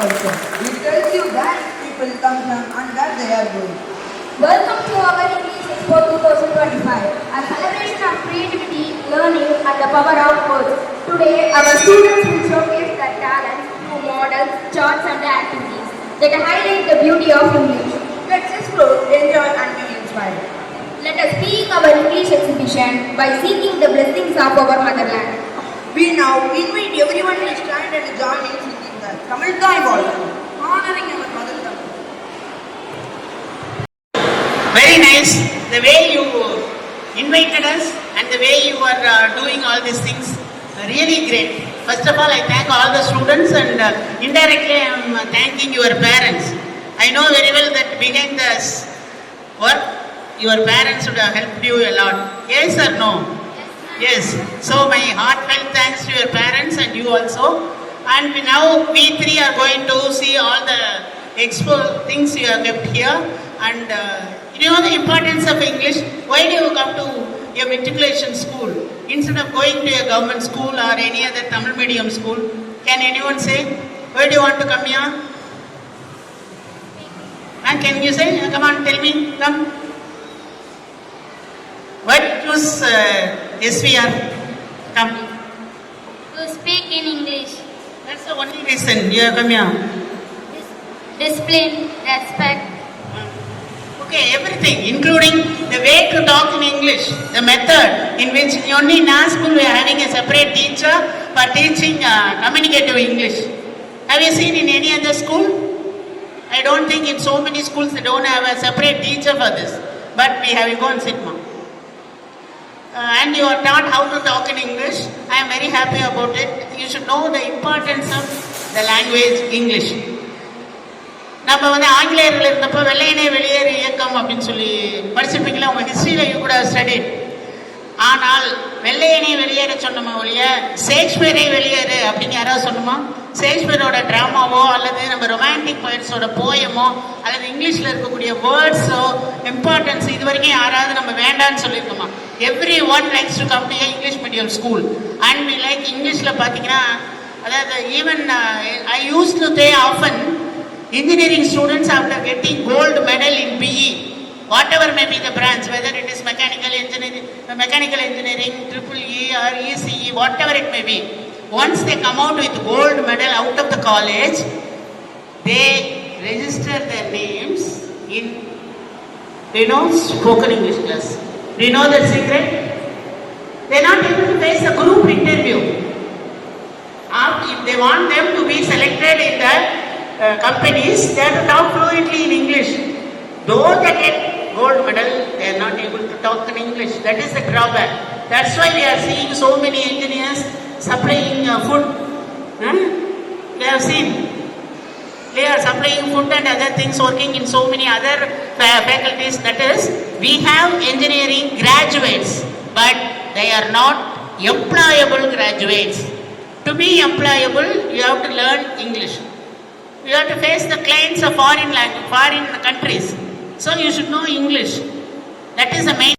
culture. It tells you where people come from and where they are going. Welcome to our English Expo 2025, a celebration of creativity, learning and the power of words. Today, our students will showcase their talents through models, charts and activities that highlight the beauty of English. Let's explore, enjoy and be inspired. Let us begin our English exhibition by seeking the blessings of our motherland. We now invite everyone to stand and join in singing the Tamil Thai Volume, honoring our mother tongue. Very nice. The way you invited us and the way you are doing all these things, really great. First of all, I thank all the students and indirectly I am thanking your parents. I know very well that behind this work, your parents would have helped you a lot. Yes or no? Yes. So my heartfelt thanks to your parents and you also. And now we three are going to see all the expo things you have kept here. And you know the importance of English. Why do you come to a matriculation school instead of going to a government school or any other Tamil medium school? Can anyone say? Why do you want to come here? And can you say? Come on, tell me. Come. Why choose SVR? Come. To speak in English. That's the only reason you have come here. Discipline, respect. Okay, everything, including the way to talk in English, the method in which only in our school we are having a separate teacher for teaching communicative English. Have you seen in any other school? I don't think in so many schools they don't have a separate teacher for this. But we have, you go and sit, ma'am. And you are taught how to talk in English. I am very happy about it. You should know the importance of the language English. நம்ம வந்து ஆங்கிலேயர்கள் இருந்தப்போ வெள்ளையனே வெளியேறு இயக்கம் அப்படின்னு சொல்லி படிச்சிருப்பீங்களா உங்கள் ஹிஸ்ட்ரியில் யூ கூட ஸ்டடி. ஆனால் வெள்ளையனே வெளியேற சொன்னோமா ஒழிய ஷேக்ஸ்பியரே வெளியேறு அப்படின்னு யாராவது சொன்னோமா? ஷேக்ஸ்பியரோட ட்ராமாவோ அல்லது நம்ம ரொமான்டிக் போயட்ஸோட போயமோ அல்லது இங்கிலீஷில் இருக்கக்கூடிய வேர்ட்ஸோ இம்பார்ட்டன்ஸ் இது வரைக்கும் யாராவது நம்ம வேண்டான்னு சொல்லியிருக்கோமா? Everyone likes to come to English medium school and we like இங்கிலீஷில் பார்த்தீங்கன்னா அதாவது even I use to say often engineering students after getting gold medal in BE, whatever may be the branch, whether it is mechanical engineering, triple E or ECE, whatever it may be, once they come out with gold medal out of the college, they register their names in, spoken English class. Do you know that secret? They are not able to face a group interview. If they want them to be selected in the companies, they have to talk fluently in English. Though they get gold medal, they are not able to talk in English. That is the drawback. That's why we are seeing so many engineers supplying food. We have seen they are supplying food and other things, working in so many other faculties. That is, we have engineering graduates, but they are not employable graduates. To be employable, you have to learn English. You have to face the clients of foreign countries. So you should know English. That is the main.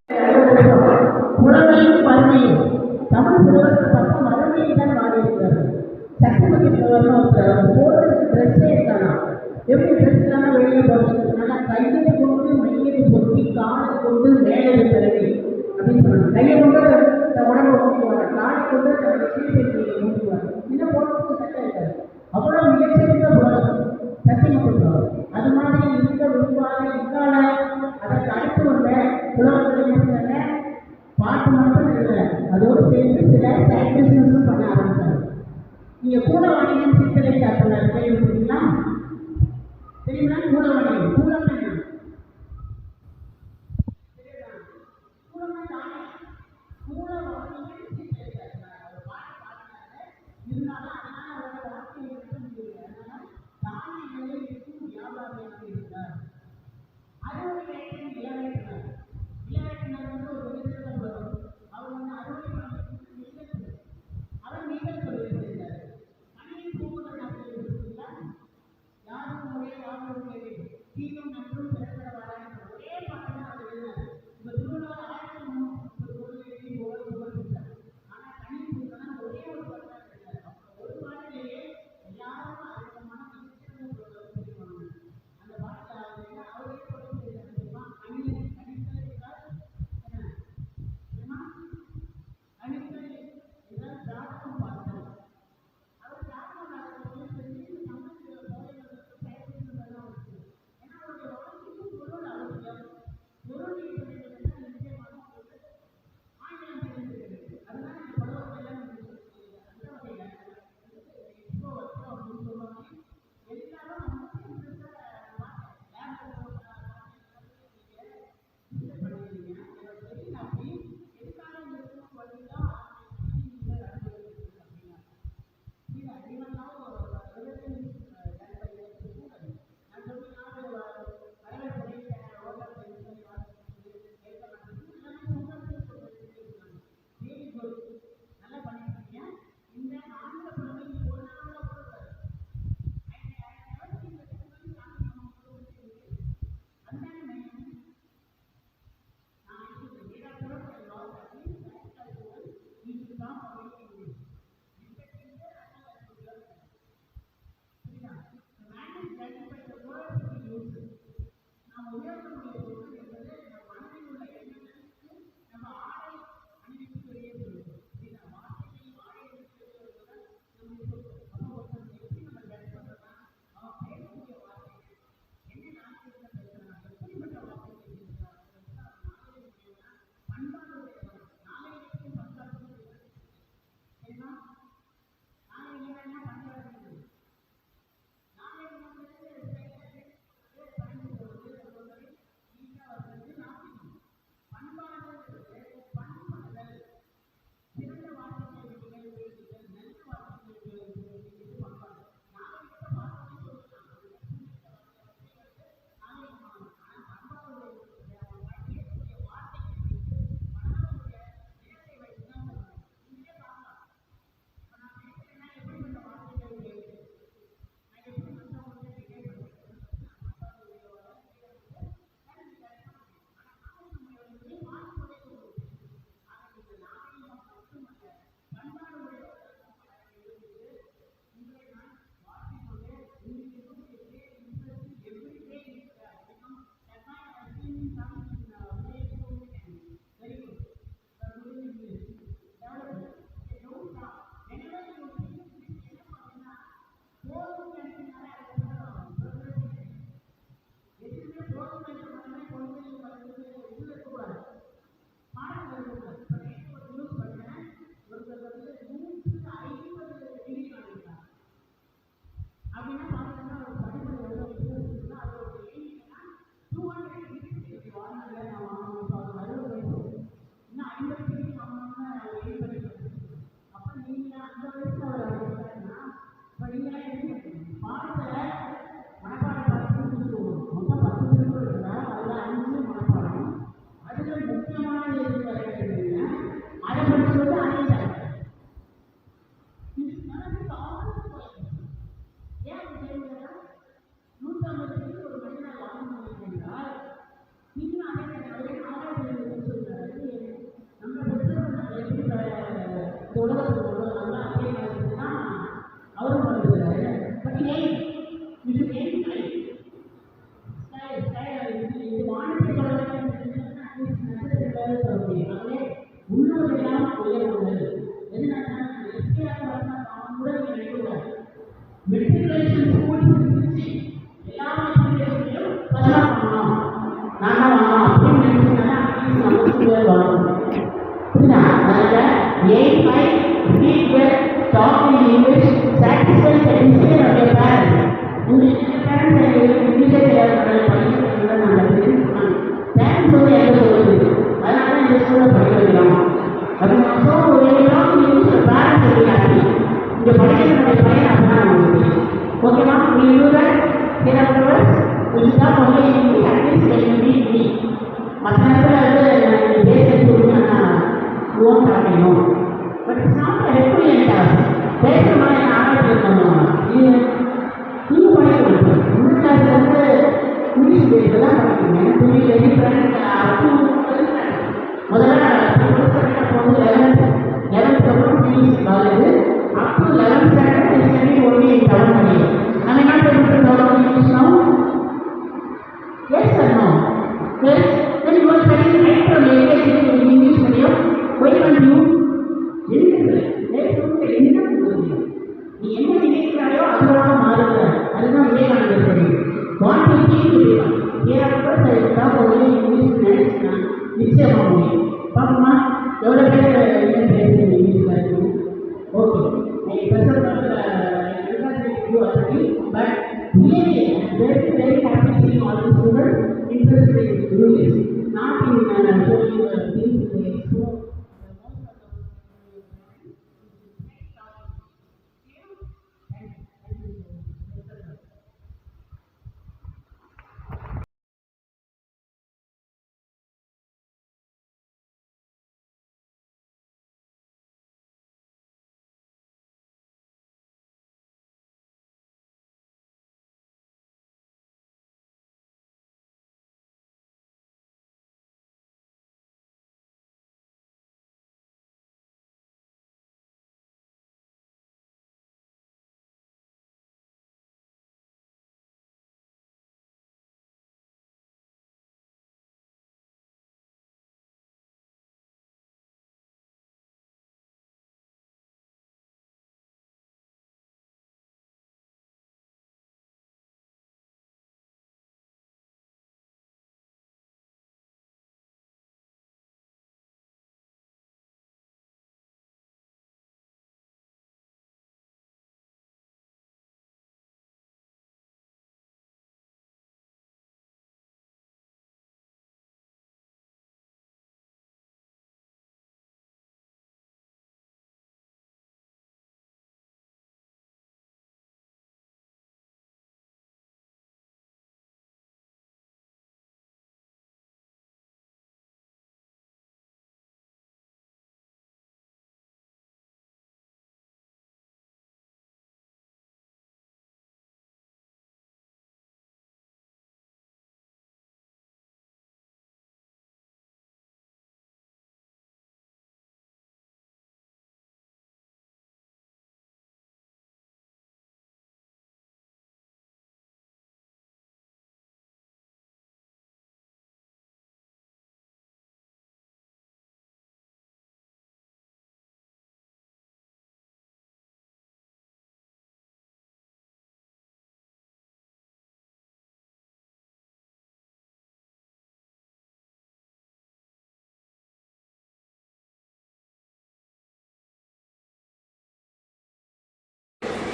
அவ்வளோ மிகச்சிறந்த உலகம் சத்தியமற்ற அது மாதிரி இருக்க விரும்பாத இக்கால அதற்கு அடுத்து வந்த உலகத்தில் பாட்டு மட்டும் இல்லை, அதோடு சேர்ந்து சில சாக்ரிஃபைஸும் பண்ண ஆரம்பித்தாங்க. நீங்கள் கூடவாணியம் சித்தரை சாப்பிடலாம் கேள்விப்பட்டீங்களா? தெரியுமா? கூடவாணியம் கூடமே யாரும் But aim, you should aim high. Style, you want to take at least necessary levels of the உள்ளவர்களெல்லாம் உயர்வுகள் எதுனால SVR கூட நினைக்கிறார் மெட்ரிகுலேஷன் ஸ்கூல்ஸ் இருந்துச்சு எல்லா மெட்ரிகுலேஷன்லையும் பசங்க பண்ணணும் நான் அப்படின்னு நினைச்சீங்கன்னா அட்லீஸ்ட் நம்ம ஸ்கூலில் வரணும் புரியுதா அதனால eight five read well talk in English satisfy the desire of your parents உங்களுக்கு பேரண்ட்ஸ் இங்கிலீஷே தெரியாத படிக்கிறதுல நாங்கள் தெரிஞ்சுக்கணும் பேரண்ட்ஸ் வந்து எங்கே சொல்லுது அதனால இந்த ஸ்கூலில் படிக்க வைக்கலாம் அது ஸோ எல்லாம் இங்கிலீஷ் பேரண்ட்ஸ் சொல்லியாச்சு இங்கே படிக்கிறதுடைய பையன் அப்படின்னா நமக்கு ஓகேவா நீங்கள் இதுதான் வந்து இங்கிலீஷ் அட்லீஸ்ட் மீட் மீ மற்ற நேரத்தில் வந்து பேசுறது சொல்லுங்கன்னா லோன் காட்டணும் பட் இட்ஸ் நாட் ரெக்குரியன் டாஸ்க் பேசுகிற மாதிரி ஆராய்ச்சி இருக்கணும் நீங்கள் படிக்கணும் இந்த கிளாஸில் வந்து இங்கிலீஷ் பேசுறது தான் படிக்கணும் துணி வெரி ஃப்ரெண்ட் முதல்ல வந்து 11th அப்புறம் English college up to 11th standard is study only in Tamil medium I'm not able to talk English now. Yes or no? Yes. When you are studying right from LKG in English medium, why can't you? என்ன நீ என்ன நினைக்கிறாயோ அதுவாக மாறுங்க அதுதான் விவேகானந்தர் சரி what to keep ஏராளப்பட்ட இருந்தால் ஒரு English நினைச்சுன்னா நிச்சயமாக முடியும் பார்க்கணுமா எவ்வளோ பேர் என்ன பேசுகிறீங்க இங்கிலீஷில் இருக்கும் ஓகே நீங்கள் பேசுகிறதுனால you already, but really I'm very happy seeing all the students interested in English, not in showing the things they so.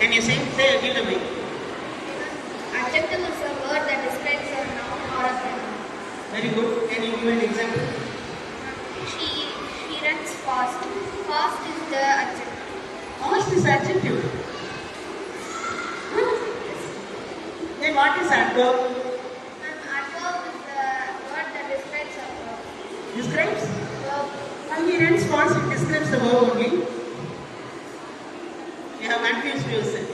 Can you sing? Say again to me. Adjective is a word that describes a noun or a pronoun. Very good. Can you give an example? She runs fast. Fast is the adjective. Fast is adjective. Then what is adverb? Adverb is the word that describes a verb. Describes? Verb. When he runs fast, it describes the verb only. You have confused yourself.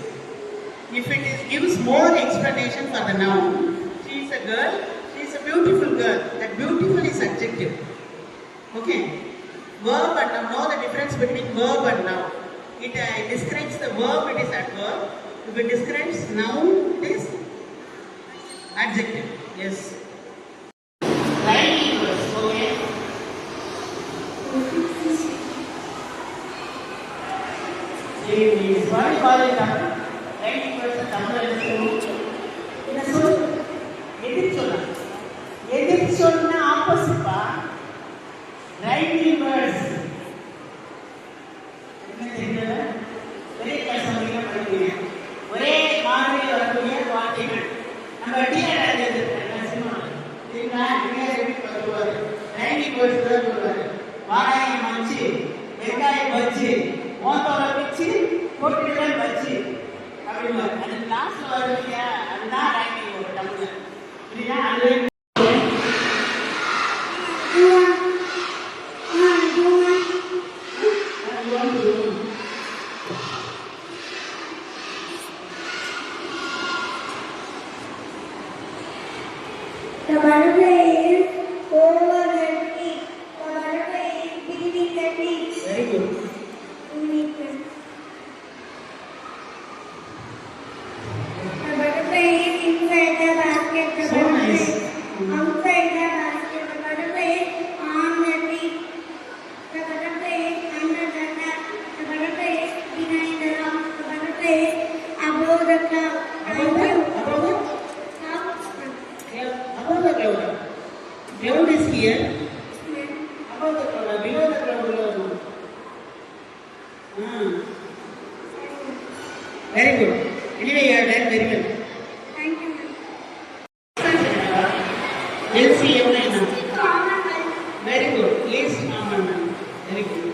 If it gives more explanation for the noun, she is a girl, she is a beautiful girl. That beautiful is adjective. Okay? Verb and noun. Know the difference between verb and noun. It describes the verb, it is adverb. If it describes noun, it is adjective. Yes. Right inverse. Okay. Is what you call it? Right inverse. Tamil என்ன சொல்? எதிர் சொல். எதிர் சொன்னா opposite பா. Right inverse. என்ன தெரியல? ஒரே கிளாஸ் வரைக்கும் படிக்கிறீங்க. ஒரே மாதிரி வரக்கூடிய வார்த்தைகள். நம்ம டிஆர் எழுதிருக்கோம் சினிமா. சரிங்களா? நீங்க ரிப்பீட் பண்ணுவாரு. ரைட் inverse தான் சொல்வாரு. வாழையை மச்சி, வெங்காயம் வச்சி, மோத்தோல வச்சி, பொட்டுல வச்சி. அப்படிமா. அது லாஸ்ட்ல வருவீங்க. அதுதான் ரைட் inverse தமிழ்ல. புரியுதா? அது The butterfly is over the tree. The butterfly is between the trees. very good. The butterfly is inside the basket. The So butterfly nice. is outside the basket. The butterfly is on the tree. The butterfly is under the cloud. The butterfly is behind the rock. The butterfly is above the cloud. Above the Cloud. Above the cloud. Cloud is here. Above the cloud. Below the cloud. Very good. Anyway, you have done very well. Thank you. LCM என்ன? Common man. Very good. Least common man. Very good.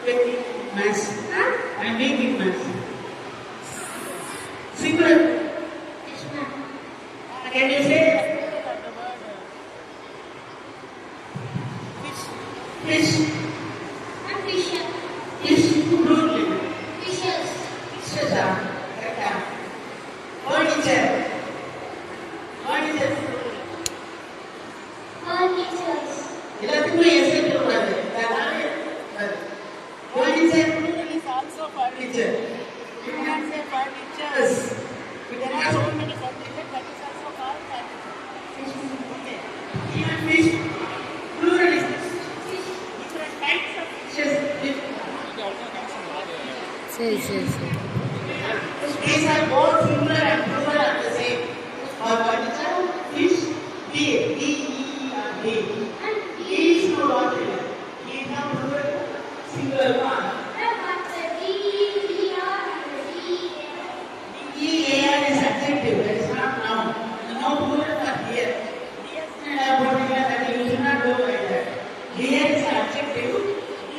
I'm weak in maths. Huh? I'm weak in maths. Singular. Krishna. Can you say? Fish. I'm Fisher. Fish. Fruit. Fishes. Fishes are correct. Furniture. Furniture. Furnitures. எல்லாத்துக்குமே S இருக்கக்கூடாது. Furniture is also furniture. You cannot say furnitures. You cannot so many furniture, that is also called furniture. Okay. Even fish, plural is different types of fishes. சரி சரி சரி These are both singular and plural are the same. For furniture, fish, D, D-E-E-R-D. D is no longer. D is now plural, singular one. D-E-A-R is adjective, that is not noun. No plural are here. That you should not go like that. Here is adjective.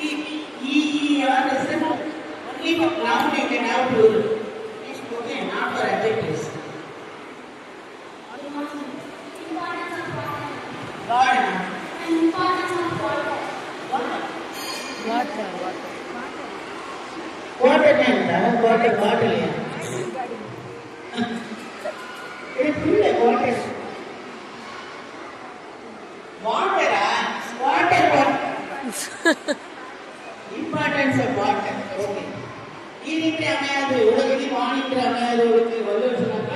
E-E-R is the noun. Only for noun you can have plural. It's okay, not for adjectives. Garden. Water Water name, water bottle. It is full of water. Water, water. Importance of water. Okay. ஈனிட்டு அமையாது உலகினி வாணிட்டு அமையாது உலகில் வள்ளுவர் சொன்னாங்க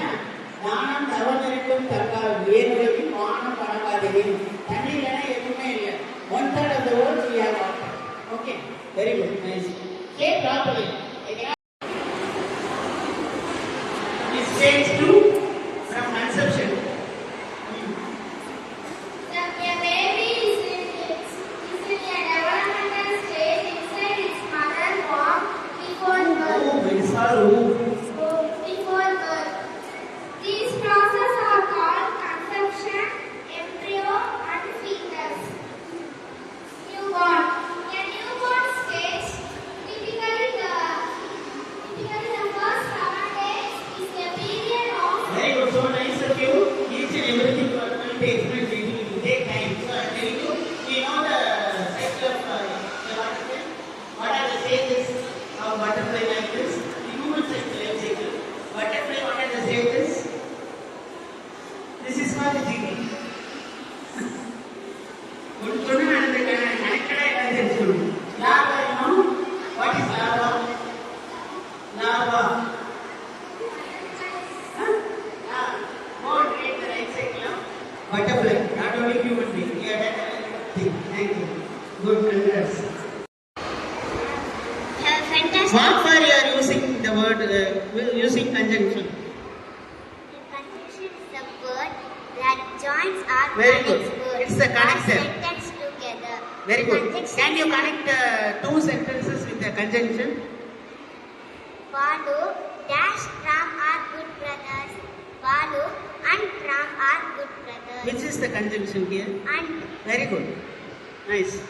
தானம் தவறிக்கும் தக்கால் வேறுலகில் வானம் பணக்காதே தண்ணி இல்லைன்னா எதுவுமே இல்லை 1/3 of the world we have water. Okay, very good, nice. Say properly. This stage 2 from conception. A baby is in a developmental stage inside its mother womb before birth. Oh, very sorry. Before birth. These processes are called conception, embryo, and fetus. Newborn. A newborn stage, typically the first 7 days is a period of What for you are using the word, using conjunction? Conjunction is the word that joins or Very good. connects words It's the connector. or sentence together. Very good. Conjunction Can you is connect two sentences with a conjunction? Balu dash Ram are good brothers. Balu and Ram are good brothers. Which is the conjunction here? And Very good. Nice.